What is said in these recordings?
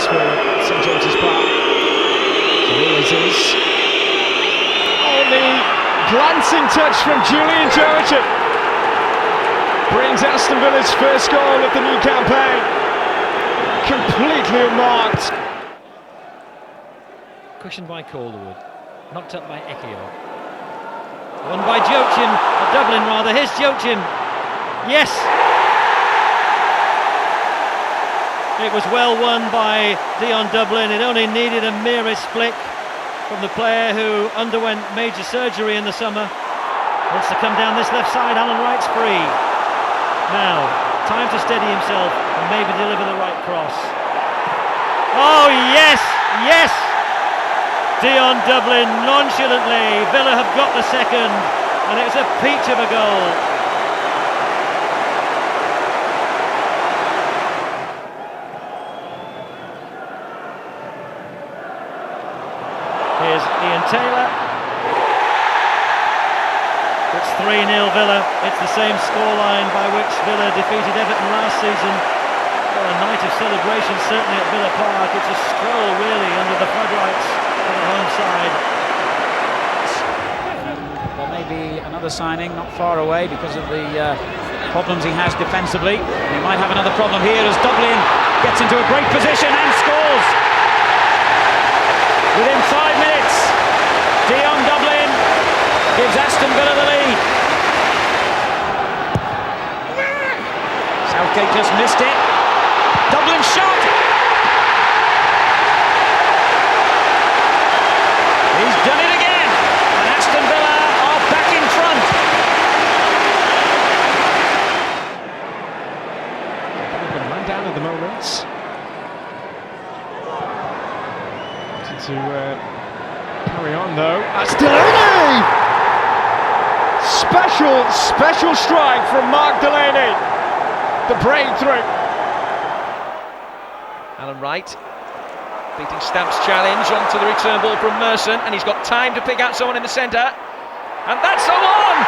pass for St James's Park. So here it is. Only glancing touch from Julian Joachim brings Aston Villa's first goal of the new campaign. Completely unmarked. Cushioned by Calderwood, knocked up by Ekio. Won by Joachim, or Dublin rather. Here's Joachim. Yes! It was well won by Dion Dublin. It only needed a merest flick from the player who underwent major surgery in the summer. Wants to come down this left side. Alan Wright's free. Now, time to steady himself and maybe deliver the right cross. Oh yes! Yes! Dion Dublin nonchalantly. Villa have got the second, and it's a peach of a goal. Here's Ian Taylor. It's 3-0 Villa. It's the same scoreline by which Villa defeated Everton last season. Well, a night of celebration certainly at Villa Park. It's a stroll really under the floodlights for the home side. There may be another signing not far away because of the problems he has defensively. He might have another problem here as Dublin gets into a great position and scores. Within 5 minutes, Dion Dublin gives Aston Villa the lead. Southgate just missed it. Dublin shot. He's done it again, and Aston Villa are back in front. They've got a man down at the moment. To carry on though. That's Delaney! Special strike from Mark Delaney. The breakthrough. Alan Wright beating Stamp's challenge onto the return ball from Merson, and he's got time to pick out someone in the centre, and that's the one!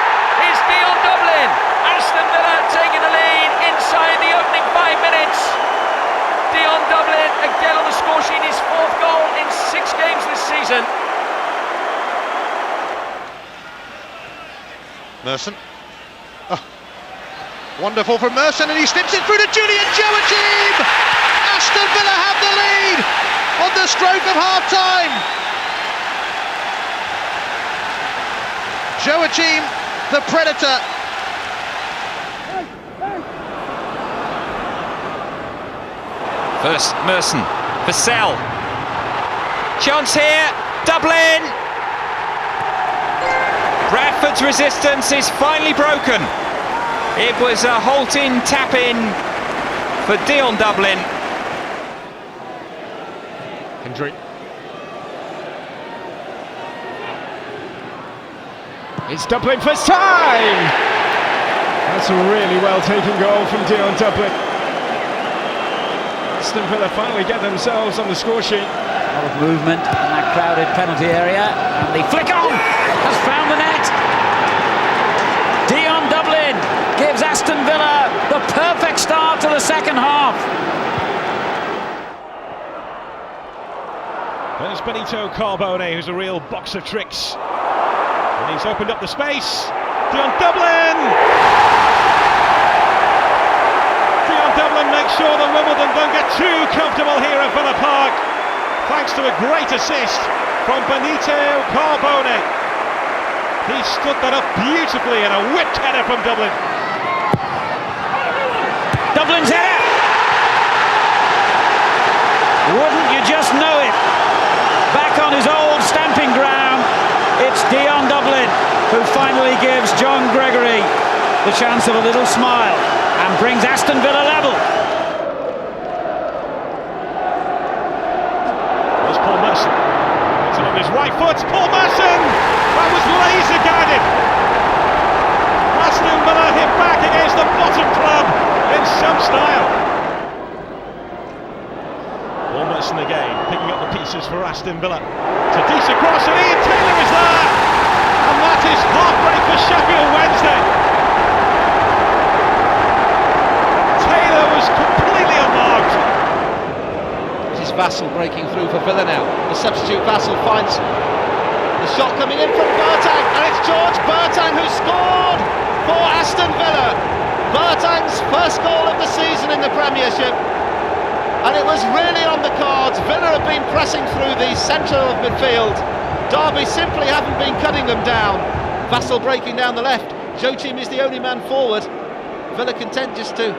It's Dion Dublin! Aston Villa taking the lead inside the opening 5 minutes. Dion Dublin again on the score sheet, his 4th goal in 6 games this season. Merson. Oh, wonderful from Merson, and he slips it through to Julian Joachim! Aston Villa have the lead on the stroke of half-time. Joachim, the Predator. First Merson, Vassell. Chance here, Dublin! Bradford's resistance is finally broken. It was a halting tap-in for Dion Dublin. Hendry. It's Dublin first time! That's a really well taken goal from Dion Dublin. Aston Villa finally get themselves on the score sheet. A lot of movement in that crowded penalty area, and the flick on has found the net. Dion Dublin gives Aston Villa the perfect start to the second half. There's Benito Carbone, who's a real box of tricks. And he's opened up the space. Dion Dublin! Dion Dublin makes sure that Wimbledon don't get too comfortable here at Villa Park, thanks to a great assist from Benito Carbone. He stood that up beautifully, and a whipped header from Dublin. Dublin's header! Wouldn't you just know it? Back on his old stamping ground, it's Dion Dublin who finally gives John Gregory the chance of a little smile and brings Aston Villa level. There's Paul Merson. It's on his right foot. Paul Merson! That was laser guided. Aston Villa hit back against the bottom club in some style. Paul Merson again, picking up the pieces for Aston Villa. It's a decent cross, and Ian Taylor is there! And that is heartbreak for Sheffield Wednesday. Taylor was completely unmarked. It's his Vassell breaking through for Villa now. The substitute Vassell finds the shot coming in from Boateng, and it's George Boateng who scored for Aston Villa. Boateng's first goal of the season in the Premiership, and it was really on the cards. Villa have been pressing through the centre of midfield. Derby simply haven't been cutting them down. Vassell breaking down the left. Joachim is the only man forward. Villa content just to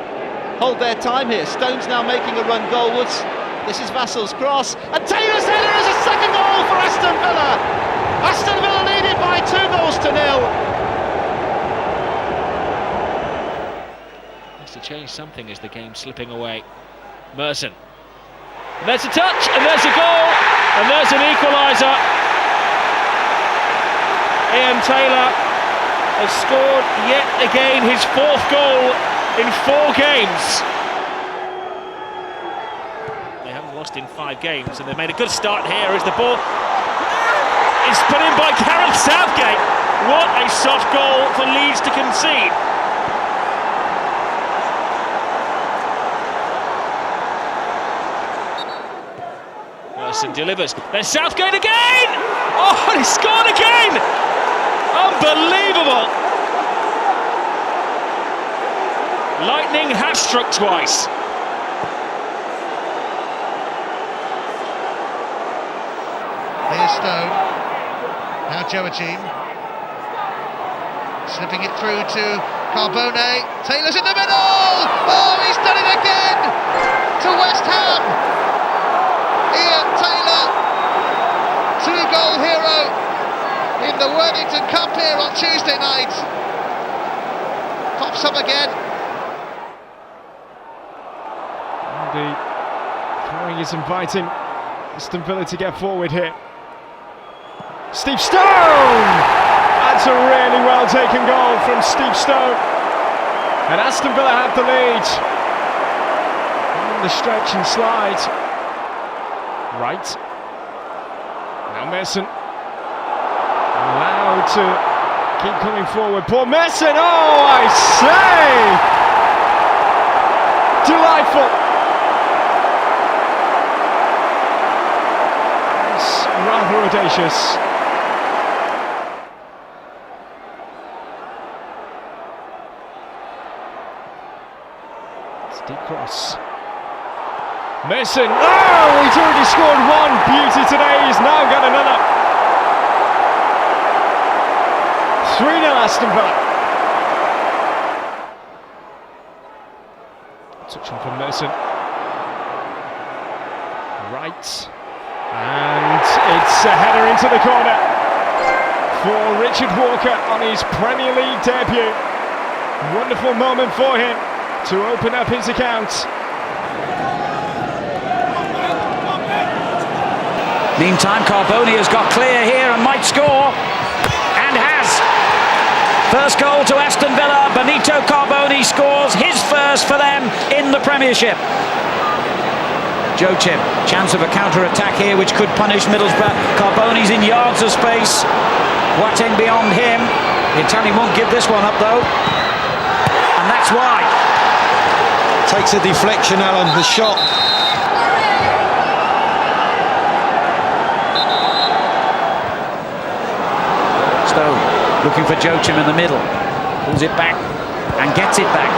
hold their time here. Stone's now making a run goalwards. This is Vassell's cross, and Taylor's header is a second goal for Aston Villa. Aston Villa leading by 2-0. Needs to change something as the game's slipping away. Merson. And there's a touch, and there's a goal, and there's an equaliser. Ian Taylor has scored yet again his 4th goal in 4 games. They haven't lost in 5 games, and they've made a good start here as the ball is put in by Gareth Southgate. What a soft goal for Leeds to concede. Merson delivers. There's Southgate again! Oh, and he scored again! Unbelievable! Lightning has struck twice. Here's Stone. Now Joachim. Slipping it through to Carbone. Taylor's in the middle! Oh, he's done it again! To West Ham! Ian Taylor, 2-goal hero in the Worthington Cup here on Tuesday night. Pops up again. The throwing is inviting Aston Villa to get forward here. Steve Stone! That's a really well taken goal from Steve Stone. And Aston Villa have the lead. On the stretch and slide. Right. Now Merson. Allowed to keep coming forward. Paul Merson, oh I say! Delightful. It's rather audacious. It's a deep cross. Merson, oh, he's already scored one. Beauty today, he's now got another. 3-0 Aston Villa. Touch on from Merson. Right. And it's a header into the corner for Richard Walker on his Premier League debut. Wonderful moment for him to open up his account. Meantime, Carbone has got clear here and might score, and has. First goal to Aston Villa. Benito Carbone scores his first for them in the Premiership. Joachim, chance of a counter-attack here which could punish Middlesbrough. Carbone's in yards of space. Boateng beyond him. The Italian won't give this one up though. And that's why. Takes a deflection, Alan, the shot. Stone looking for Joachim in the middle. Pulls it back and gets it back.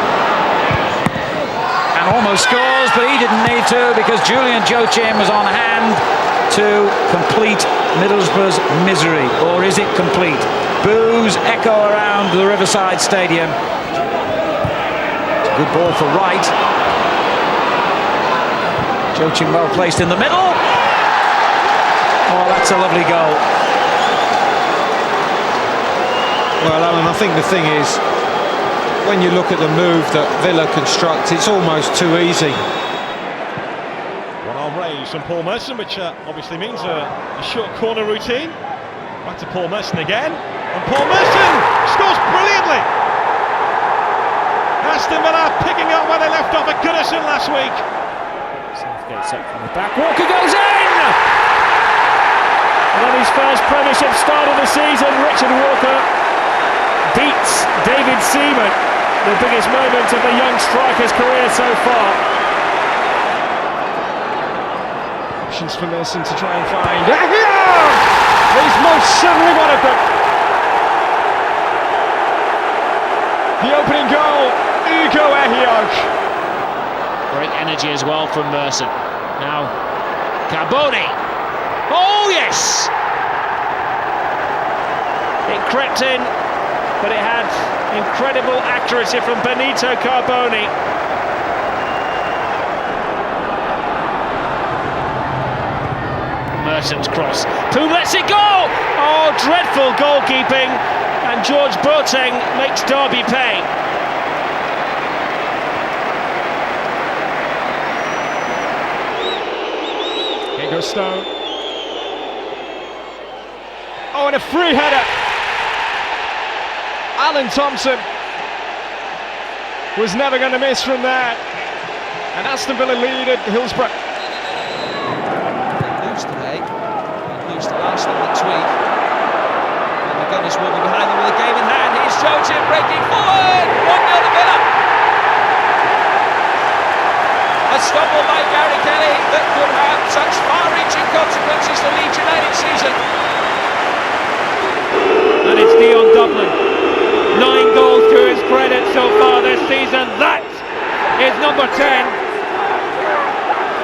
And almost scores, but he didn't need to because Julian Joachim was on hand to complete Middlesbrough's misery. Or is it complete? Boos echo around the Riverside Stadium. It's a good ball for Wright. Joachim well placed in the middle. Oh, that's a lovely goal. Well, Alan, I think the thing is, when you look at the move that Villa construct, it's almost too easy. One arm raised from Paul Merson, which obviously means a short corner routine. Back to Paul Merson again, and Paul Merson scores brilliantly. Aston Villa picking up where they left off at Goodison last week. Southgate's up from the back. Walker goes in! And on his first Premiership start of the season, Richard Walker beats David Seaman. The biggest moment of the young striker's career so far. options for Merson to try and find. He's most certainly one of them. The opening goal, Ugo Ehiogu. Great energy as well from Merson. Now, Carboni. Oh, yes! It crept in, but it had incredible accuracy from Benito Carboni. Merson's cross. Who lets it go? Oh, dreadful goalkeeping. And George Boateng makes Derby pay. Here goes Stone. Oh, and a free header. Alan Thompson was never going to miss from there. And Aston Villa lead at Hillsborough. They lose today. They lose to Arsenal next week. And the Gunners will be behind them with a game in hand. Here's Jota breaking forward. 1-0 to Villa. A stumble by Gary Kelly that could have such far-reaching consequences for Leeds United season. And it's Dion Dublin. 9 goals to his credit so far this season. That is number 10.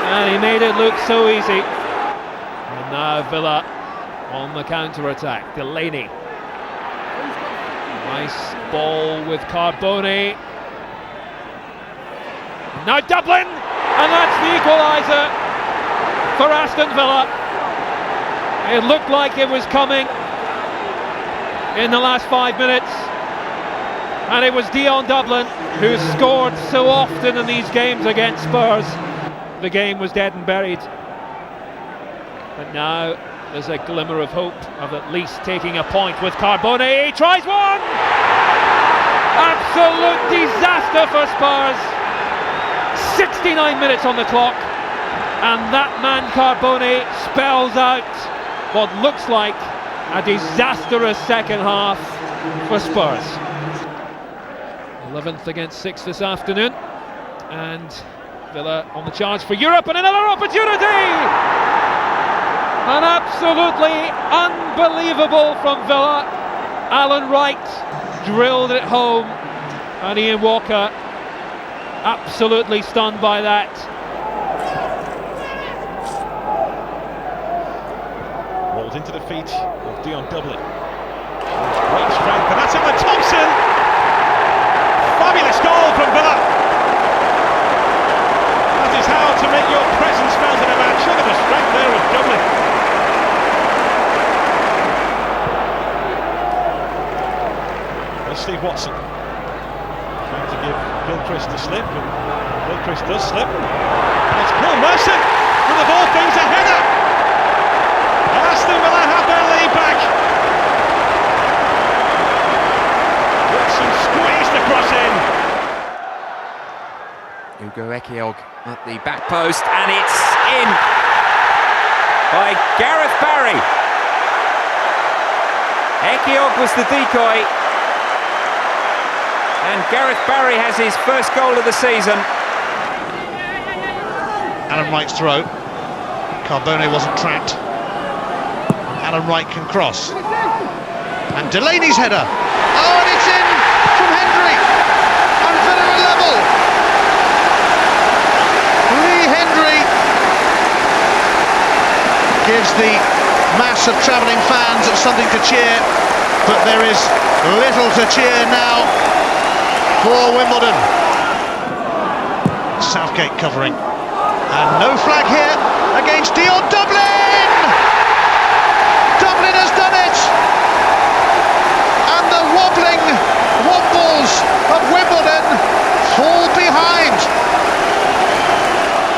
And he made it look so easy. And now Villa on the counter-attack. Delaney. Nice ball with Carboni. Now Dublin! And that's the equaliser for Aston Villa. It looked like it was coming in the last 5 minutes. And it was Dion Dublin who scored so often in these games against Spurs. The game was dead and buried. But now there's a glimmer of hope of at least taking a point with Carboni. He tries one! Absolute disaster for Spurs. 69 minutes on the clock. And that man Carboni spells out what looks like a disastrous second half for Spurs. 11th against 6th this afternoon, and Villa on the charge for Europe, and another opportunity! An absolutely unbelievable from Villa. Alan Wright drilled it home, and Ian Walker absolutely stunned by that. Rolled into the feet of Dion Dublin. Great strength, and that's Alan Thompson! Fabulous goal from Villa. That is how to make your presence felt in a match. Look at the strength there of Dublin. There's Steve Watson trying to give Gilchrist a slip, and Gilchrist does slip. And it's Paul Merson with the ball, things a header. Aston Villa have their lead back. Watson squeezed the cross in. Ugo Ehiogu at the back post, and it's in by Gareth Barry. Ehiogu was the decoy, and Gareth Barry has his first goal of the season. Alan Wright's throw. Carboni wasn't trapped. Alan Wright can cross. And Delaney's header. Oh, and it's in from Hendry. And Villa are level. Lee Hendry gives the mass of travelling fans something to cheer, but there is little to cheer now for Wimbledon. Southgate covering. And no flag here against Dion Dublin!